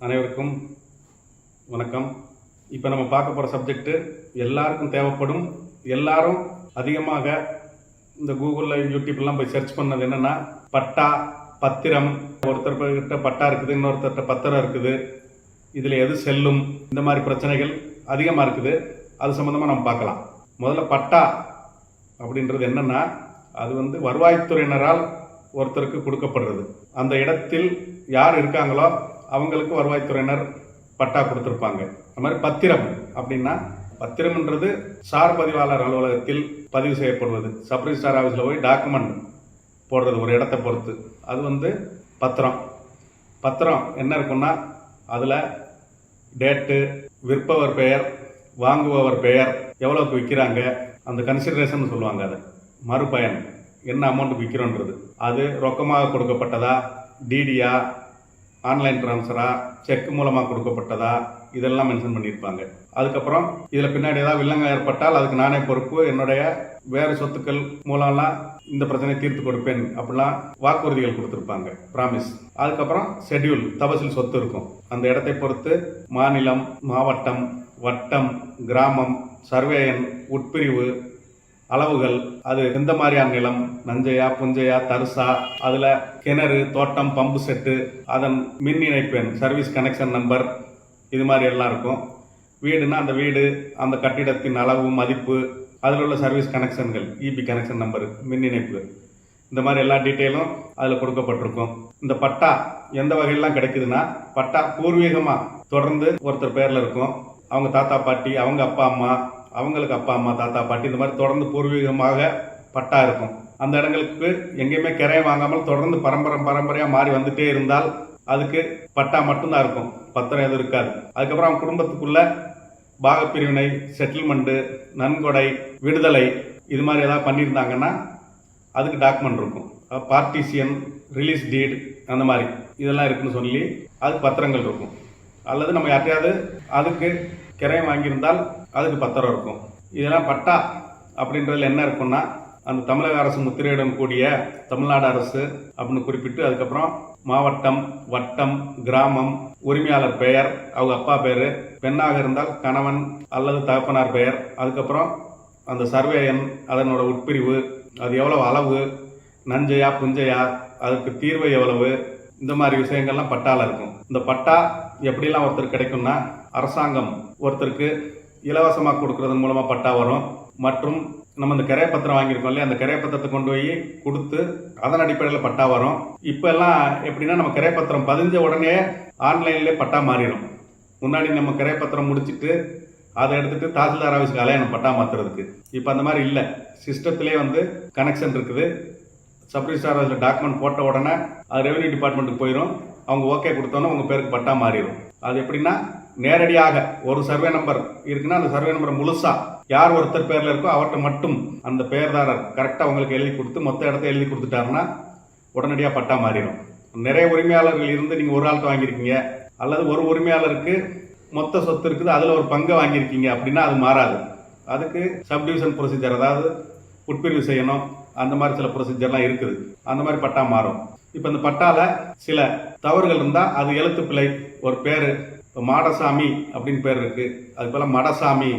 அனைவருக்கும் வணக்கம். இப்போ நம்ம பார்க்க போகிற சப்ஜெக்ட்டு எல்லாருக்கும் தேவைப்படும். எல்லாரும் அதிகமாக இந்த கூகுளில் யூடியூப்லாம் போய் சர்ச் பண்ணது என்னென்னா பட்டா, பத்திரம். ஒருத்தர்கிட்ட பட்டா இருக்குது, இன்னொருத்தர்கிட்ட பத்திரம் இருக்குது, இதில் எது செல்லும், இந்த மாதிரி பிரச்சனைகள் அதிகமாக இருக்குது. அது சம்மந்தமாக நம்ம பார்க்கலாம். முதல்ல பட்டா அப்படின்றது என்னென்னா, அது வருவாய்த்துறையினரால் ஒருத்தருக்கு கொடுக்கப்படுறது. அந்த இடத்தில் யார் இருக்காங்களோ அவங்களுக்கு வருவாய்த்துறையினர் பட்டா கொடுத்துருப்பாங்க. அது மாதிரி பத்திரம் அப்படின்னா, பத்திரம்ன்றது சார் பதிவாளர் அலுவலகத்தில் பதிவு செய்யப்படுவது. சப் ரிஜிஸ்ட்ரார் ஆஃபீஸில் போய் டாக்குமெண்ட் போடுறது ஒரு இடத்தை பொறுத்து. அது பத்திரம். பத்திரம் என்ன இருக்குன்னா, அதில் டேட்டு, விற்பவர் பெயர், வாங்குபவர் பெயர், எவ்வளோக்கு விற்கிறாங்க, அந்த கன்சிடரேஷன் சொல்லுவாங்க. அது மறுபயன், என்ன அமௌண்ட்டுக்கு விற்கிறோன்றது. அது ரொக்கமாக கொடுக்கப்பட்டதா, டிடியா, ஆன்லைன் டிரான்ஸ்ஃபரா, செக் மூலமாக கொடுக்கப்பட்டதா, இதெல்லாம் மென்ஷன் பண்ணியிருப்பாங்க. அதுக்கப்புறம் இதில் பின்னாடி ஏதாவது வில்லங்கம் ஏற்பட்டால் அதுக்கு நானே பொறுப்பு, என்னுடைய வேறு சொத்துக்கள் மூலம்லாம் இந்த பிரச்சனையை தீர்த்து கொடுப்பேன் அப்படிலாம் வாக்குறுதிகள் கொடுத்துருப்பாங்க, ப்ராமிஸ். அதுக்கப்புறம் ஷெட்யூல், தபசில் சொத்து இருக்கும். அந்த இடத்தை பொறுத்து மாநிலம், மாவட்டம், வட்டம், கிராமம், சர்வேயன், உட்பிரிவு, அளவுகள், அது எந்த மாதிரியான நிலம், நஞ்சையா, புஞ்சையா, தரிசா, அதில் கிணறு, தோட்டம், பம்பு செட்டு, அதன் மின் இணைப்பு எண், சர்வீஸ் கனெக்ஷன் நம்பர், இது மாதிரி எல்லாம் இருக்கும். வீடுனா அந்த வீடு, அந்த கட்டிடத்தின் அளவு, மதிப்பு, அதில் உள்ள சர்வீஸ் கனெக்ஷன்கள், இபி கனெக்ஷன் நம்பர், மின் இணைப்பு, இந்த மாதிரி எல்லா டீட்டெயிலும் அதில் கொடுக்கப்பட்டிருக்கும். இந்த பட்டா எந்த வகையெல்லாம் கிடைக்குதுன்னா, பட்டா பூர்வீகமாக தொடர்ந்து ஒருத்தர் பேரில் இருக்கும். அவங்க தாத்தா பாட்டி, அவங்க அப்பா அம்மா, அவங்களுக்கு அப்பா அம்மா, தாத்தா பாட்டி, இந்த மாதிரி தொடர்ந்து பூர்வீகமாக பட்டா இருக்கும். அந்த இடங்களுக்கு எங்கேயுமே கிரையம் வாங்காமல் தொடர்ந்து பரம்பரையாக மாறி வந்துட்டே இருந்தால் அதுக்கு பட்டா மட்டும்தான் இருக்கும், பத்திரம் எதுவும் இருக்காது. அதுக்கப்புறம் அவங்க குடும்பத்துக்குள்ள பாகப்பிரிவினை, செட்டில்மெண்ட்டு, நன்கொடை, விடுதலை, இது மாதிரி ஏதாவது பண்ணியிருந்தாங்கன்னா அதுக்கு டாக்குமெண்ட் இருக்கும். பார்ட்டிஷியன், ரிலீஸ் டீட், அந்த மாதிரி இதெல்லாம் இருக்குன்னு சொல்லி அதுக்கு பத்திரங்கள் இருக்கும். அல்லது நம்ம யார்ட்டையாவது அதுக்கு கிரையம் வாங்கியிருந்தால் அதுக்கு பத்திரம் இருக்கும். இதெல்லாம் பட்டா அப்படின்றதுல என்ன இருக்குன்னா, அந்த தமிழக அரசு முத்திரையுடன் கூடிய தமிழ்நாடு அரசு அப்படின்னு குறிப்பிட்டு, அதுக்கப்புறம் மாவட்டம், வட்டம், கிராமம், உரிமையாளர் பெயர், அவங்க அப்பா பேர், பெண்ணாக இருந்தால் கணவன் அல்லது தகப்பனார் பெயர், அதுக்கப்புறம் அந்த சர்வேயன், அதனோட உட்பிரிவு, அது எவ்வளவு அளவு, நஞ்சையா, புஞ்சையா, அதுக்கு தீர்வு எவ்வளவு, இந்த மாதிரி விஷயங்கள்லாம் பட்டால இருக்கும். இந்த பட்டா எப்படிலாம் ஒருத்தருக்கு கிடைக்கும்னா, அரசாங்கம் ஒருத்தருக்கு இலவசமாக கொடுக்கறதன் மூலமாக பட்டா வரும். மற்றும் நம்ம இந்த கிரைய பத்திரம் வாங்கியிருக்கோம் இல்லையா, அந்த கிரைய பத்திரத்தை கொண்டு போய் கொடுத்து அதன் அடிப்படையில் பட்டா வரும். இப்போ எல்லாம் எப்படின்னா, நம்ம கிரைய பத்திரம் பதிஞ்ச உடனே ஆன்லைன்லேயே பட்டா மாறிடும். முன்னாடி நம்ம கிரைய பத்திரம் முடிச்சுட்டு அதை எடுத்துட்டு தாசில்தார் ஆஃபீஸ்க்கு அலையணும் பட்டா மாற்றுறதுக்கு. இப்போ அந்த மாதிரி இல்லை, சிஸ்டத்திலே கனெக்ஷன் இருக்குது. சப் ரிஜிஸ்ட்ரார் ஆஃபீஸில் டாக்குமெண்ட் போட்ட உடனே அது ரெவன்யூ டிபார்ட்மெண்ட்டுக்கு போயிடும். அவங்க ஓகே கொடுத்தோன்னா உங்கள் பேருக்கு பட்டா மாறிடும். அது எப்படின்னா, நேரடியாக ஒரு சர்வே நம்பர் இருக்குன்னா அந்த சர்வே நம்பர் முழுசா யார் ஒருத்தர் பேர்ல இருக்கோ அவர்கிட்ட மட்டும் அந்த பெயர்தாரர் கரெக்டாக உங்களுக்கு எழுதி கொடுத்து மொத்த இடத்த எழுதி கொடுத்துட்டாருன்னா உடனடியாக பட்டா மாறிடும். நிறைய உரிமையாளர்கள் இருந்து நீங்கள் ஒரு ஆள்கிட்ட வாங்கியிருக்கீங்க, அல்லது ஒரு உரிமையாளருக்கு மொத்த சொத்து இருக்குது, அதில் ஒரு பங்கை வாங்கியிருக்கீங்க அப்படின்னா அது மாறாது. அதுக்கு சப்டிவிஷன் ப்ரொசீஜர், அதாவது உட்பிரிவு செய்யணும், அந்த மாதிரி சில ப்ரொசீஜர்லாம் இருக்குது. அந்த மாதிரி பட்டா மாறும். இப்போ இந்த பட்டால சில தவறுகள் இருந்தால் அது எழுத்து பிழை. ஒரு பேர், இப்போ மாடசாமி அப்படின்னு பேர் இருக்கு, அது போல மடசாமி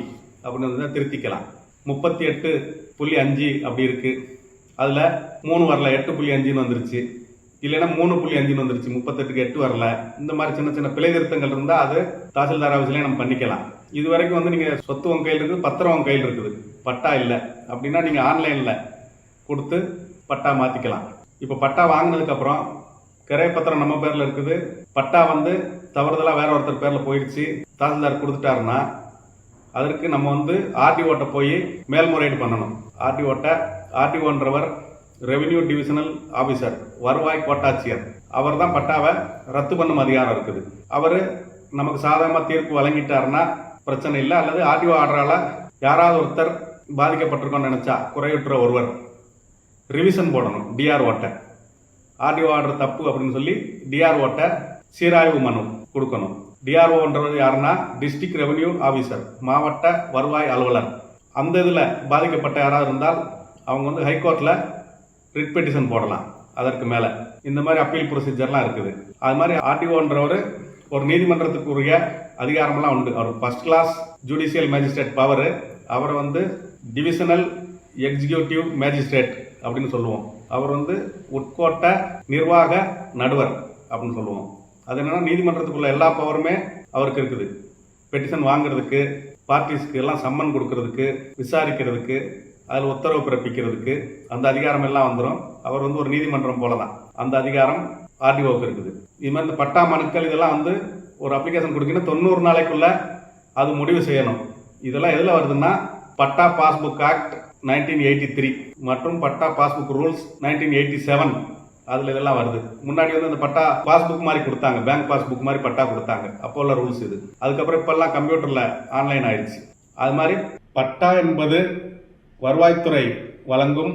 அப்படின்னு திருத்திக்கலாம். 38.5 அப்படி இருக்கு, அதில் 3 வரல, 8.5 வந்துருச்சு, இல்லைன்னா 3.5 வந்துருச்சு, 38க்கு 8 வரல. இந்த மாதிரி சின்ன சின்ன பிழை திருத்தங்கள் இருந்தால் அது தாசில்தார் ஆஃபீஸ்லேயே நம்ம பண்ணிக்கலாம். இது வரைக்கும் நீங்கள் சொத்து உங்கள் கையில் இருக்குது, பத்திரம் உங்கள் கையில் இருக்குது, பட்டா இல்லை அப்படின்னா நீங்கள் ஆன்லைனில் கொடுத்து பட்டா மாற்றிக்கலாம். இப்போ பட்டா வாங்கினதுக்கப்புறம் கிரைய பத்திரம் நம்ம பேரில் இருக்குது, பட்டா தவறுதலாக வேற ஒருத்தர் பேரில் போயிடுச்சு, தாசில்தார் கொடுத்துட்டாருன்னா அதற்கு நம்ம ஆர்டிஓட்ட போய் மேல்முறையீடு பண்ணணும். ஆர்டிஓன்றவர் ரெவென்யூ டிவிஷனல் ஆஃபீஸர், வருவாய் கோட்டாட்சியர். அவர் தான் பட்டாவை ரத்து பண்ணும் அதிகாரம் இருக்குது. அவர் நமக்கு சாதகமாக தீர்ப்பு வழங்கிட்டாருன்னா பிரச்சனை இல்லை. அல்லது ஆர்டிஓ ஆர்டரால் யாராவது ஒருத்தர் பாதிக்கப்பட்டிருக்கோன்னு நினைச்சா குறையுற்ற ஒருவர் ரிவிஷன் போடணும், டிஆர்ஓட்ட. ஆர்டிஓ ஆர்டர் தப்பு அப்படின்னு சொல்லி டிஆர்ஓட்ட சீராய்வு மனு கொடுக்கணும். டிஆர்ஓன்றது யாருன்னா டிஸ்ட்ரிக்ட் ரெவென்யூ ஆஃபீஸர், மாவட்ட வருவாய் அலுவலர். அந்த இதில் பாதிக்கப்பட்ட யாராவது இருந்தால் அவங்க ஹைகோர்ட்டில் ரிட் பெட்டிஷன் போடலாம். அதற்கு மேலே இந்த மாதிரி அப்பீல் ப்ரொசீஜர்லாம் இருக்குது. அது மாதிரி ஆர்டிஓன்றவர் ஒரு நீதிமன்றத்துக்குரிய அதிகாரமெல்லாம் உண்டு. அவர் first class judicial magistrate power. அவரை வந்து டிவிஷனல் எக்ஸிக்யூட்டிவ் மேஜிஸ்ட்ரேட் அப்படின்னு சொல்லுவோம். அவர் வந்து உட்கோட்ட நிர்வாக நடுவர் அப்படின்னு சொல்லுவோம். அது என்னன்னா நீதிமன்றத்துக்குள்ள எல்லா பவருமே அவருக்கு இருக்குது. பெட்டிஷன் வாங்குறதுக்கு, பார்ட்டிஸ்க்கு எல்லாம் சம்மன் கொடுக்கறதுக்கு, விசாரிக்கிறதுக்கு, அதில் உத்தரவு பிறப்பிக்கிறதுக்கு அந்த அதிகாரம் எல்லாம் வந்துடும். அவர் வந்து ஒரு நீதிமன்றம் போல தான் அந்த அதிகாரம் ஆர்டிஓவுக்கு இருக்குது. இது மாதிரி இந்த பட்டா மனுக்கள் இதெல்லாம் வந்து ஒரு அப்ளிகேஷன் கொடுக்கணும் 90 நாளைக்குள்ள அது முடிவு செய்யணும். இதெல்லாம் எதில் வருதுன்னா பட்டா பாஸ்புக் ஆக்ட் 1983 மற்றும் பட்டா பாஸ்புக் ரூல்ஸ் 1987 அதில் இதெல்லாம் வருது. முன்னாடி வந்து அந்த பட்டா பாஸ்புக் மாதிரி கொடுத்தாங்க, பேங்க் பாஸ்புக் மாதிரி பட்டா கொடுத்தாங்க. அப்போ உள்ள ரூல்ஸ் இது. அதுக்கப்புறம் இப்பெல்லாம் கம்ப்யூட்டரில் ஆன்லைன் ஆயிடுச்சு. அது மாதிரி பட்டா என்பது வருவாய்த்துறை வழங்கும்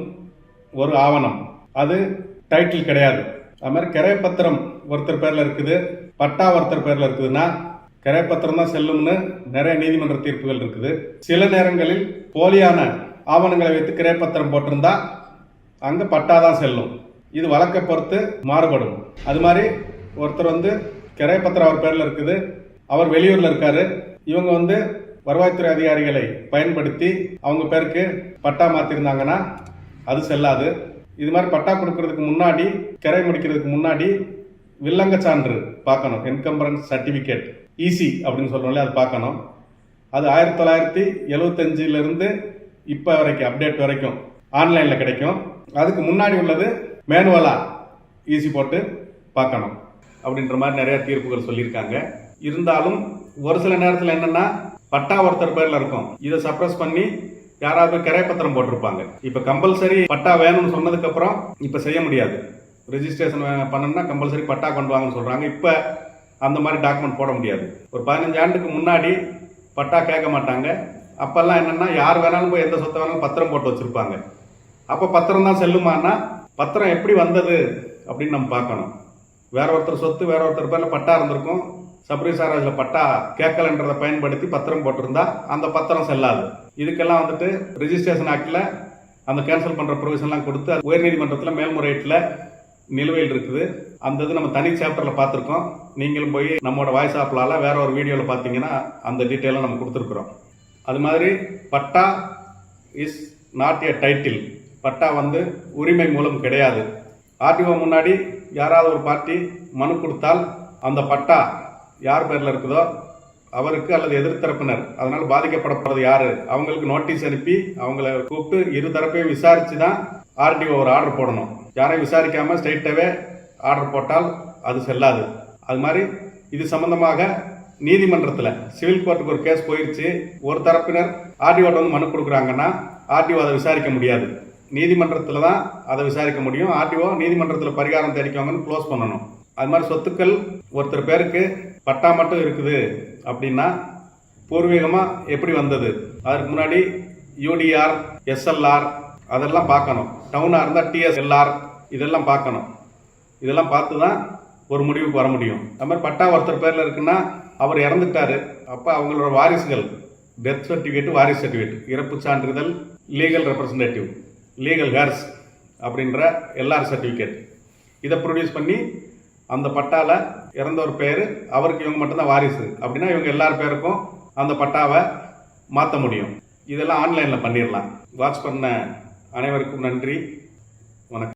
ஒரு ஆவணம். அது டைட்டில் கிடையாது. அது மாதிரி கிரைப்பத்திரம் ஒருத்தர் பேரில் இருக்குது, பட்டா ஒருத்தர் பேரில் இருக்குதுன்னா கிரைப்பத்திரம் தான் செல்லும்னு நிறைய நீதிமன்ற தீர்ப்புகள் இருக்குது. சில நேரங்களில் போலியான ஆவணங்களை வைத்து கிரைப்பத்திரம் போட்டிருந்தா அங்கே பட்டா தான் செல்லும். இது வழக்கை பொறுத்து மாறுபடும். அது மாதிரி ஒருத்தர் வந்து கிரைப்பத்திரம் அவர் பேரில் இருக்குது, அவர் வெளியூரில் இருக்காரு. இவங்க வந்து வருவாய்த்துறை அதிகாரிகளை பயன்படுத்தி அவங்க பேருக்கு பட்டா மாற்றிருந்தாங்கன்னா அது செல்லாது. இது மாதிரி பட்டா கொடுக்கறதுக்கு முன்னாடி, கிரை முடிக்கிறதுக்கு முன்னாடி வில்லங்க சான்று பார்க்கணும். என்கம்பரன்ஸ் சர்டிஃபிகேட் ஈசி அப்படின்னு சொல்கிறோம்ல, அது பார்க்கணும். அது 1975 இப்போ வரைக்கும் அப்டேட் வரைக்கும் ஆன்லைனில் கிடைக்கும். அதுக்கு முன்னாடி உள்ளது மேனுவலாக ஈசி போட்டு பார்க்கணும் அப்படின்ற மாதிரி நிறைய தீர்ப்புகள் சொல்லியிருக்காங்க. இருந்தாலும் ஒரு சில நேரத்தில் என்னென்னா பட்டா ஒருத்தர் பேரில் இருக்கும், இதை சப்ரஸ் பண்ணி யாராவது கிரைப்பத்திரம் போட்டிருப்பாங்க. இப்போ கம்பல்சரி பட்டா வேணும்னு சொன்னதுக்கப்புறம் இப்போ செய்ய முடியாது. ரெஜிஸ்ட்ரேஷன் பண்ணணும்னா கம்பல்சரி பட்டா கொண்டு வாங்கன்னு சொல்கிறாங்க. இப்போ அந்த மாதிரி டாக்குமெண்ட் போட முடியாது. ஒரு 15 ஆண்டுக்கு முன்னாடி பட்டா கேட்க மாட்டாங்க. அப்போல்லாம் என்னென்னா யார் வேணாலும் போய் எந்த சொத்தை வேணாலும் பத்திரம் போட்டு வச்சுருப்பாங்க. அப்போ பத்திரம் தான் செல்லுமானா பத்திரம் எப்படி வந்தது அப்படின்னு நம்ம பார்க்கணும். வேற ஒருத்தர் சொத்து வேற ஒருத்தர் பேரில் பட்டா இருந்திருக்கும், சப்ரிசாராஜில் பட்டா கேட்கலன்றதை பயன்படுத்தி பத்திரம் போட்டிருந்தா அந்த பத்திரம் செல்லாது. இதுக்கெல்லாம் வந்துட்டு ரெஜிஸ்ட்ரேஷன் ஆக்டில் அந்த கேன்சல் பண்ணுற ப்ரொவிஷன்லாம் கொடுத்து உயர்நீதிமன்றத்தில் மேல்முறையீட்டில் நிலுவையில் இருக்குது. அந்த இது நம்ம தனி சாப்டரில் பார்த்துருக்கோம். நீங்களும் போய் நம்மளோட வாய்ஸ் ஆப்லால வேற ஒரு வீடியோவில் பார்த்தீங்கன்னா அந்த டீட்டெயிலாக நம்ம கொடுத்துருக்குறோம். அது மாதிரி பட்டா இஸ் நாட் எ டைட்டில். பட்டா வந்து உரிமை மூலம் கிடையாது. ஆர்டிஓ முன்னாடி யாராவது ஒரு பார்ட்டி மனு கொடுத்தால் அந்த பட்டா யார் பேரில் இருக்குதோ அவருக்கு அல்லது எதிர்த்தரப்பினர் அதனால் பாதிக்கப்படப்படுறது யாரு அவங்களுக்கு நோட்டீஸ் அனுப்பி அவங்கள கூப்பிட்டு இரு தரப்பையும் விசாரித்து தான் ஆர்டிஓ ஒரு ஆர்டர் போடணும். யாரையும் விசாரிக்காமல் ஸ்ட்ரைட்டாகவே ஆர்டர் போட்டால் அது செல்லாது. அது மாதிரி இது சம்பந்தமாக நீதிமன்றத்தில் சிவில் கோர்ட்டுக்கு ஒரு கேஸ் போயிடுச்சு. ஒரு தரப்பினர் ஆர்டிஓட்ட வந்து மனு கொடுக்குறாங்கன்னா ஆர்டிஓ அதை விசாரிக்க முடியாது. நீதிமன்றத்தில் தான் அதை விசாரிக்க முடியும். ஆர்டிஓ நீதிமன்றத்தில் பரிகாரம் தேடிக்கோங்கன்னு க்ளோஸ் பண்ணணும். அது மாதிரி சொத்துக்கள் ஒருத்தர் பேருக்கு பட்டா மட்டும் இருக்குது அப்படின்னா பூர்வீகமாக எப்படி வந்தது, அதுக்கு முன்னாடி யூடிஆர், எஸ்எல்ஆர் அதெல்லாம் பார்க்கணும். டவுனாக இருந்தால் டிஎஸ்எல்ஆர் இதெல்லாம் பார்க்கணும். இதெல்லாம் பார்த்து தான் ஒரு முடிவுக்கு வர முடியும். அது மாதிரி பட்டா ஒருத்தர் பேரில் இருக்குன்னா அவர் இறந்துட்டாரு, அப்போ அவங்களோட வாரிசுகள் டெத் சர்டிஃபிகேட், வாரிசு சர்டிஃபிகேட், இறப்பு சான்றிதழ், லீகல் ரெப்ரசன்டேட்டிவ், லீகல் ஹேர்ஸ் அப்படின்ற எல்ஆர் சர்டிஃபிகேட் இதை ப்ரொடியூஸ் பண்ணி அந்த பட்டாவில் இறந்த ஒரு பேர் அவருக்கு இவங்க மட்டும்தான் வாரிசு அப்படின்னா இவங்க எல்லார் பேருக்கும் அந்த பட்டாவை மாற்ற முடியும். இதெல்லாம் ஆன்லைனில் பண்ணிடலாம். வாட்ச் பண்ண அனைவருக்கும் நன்றி.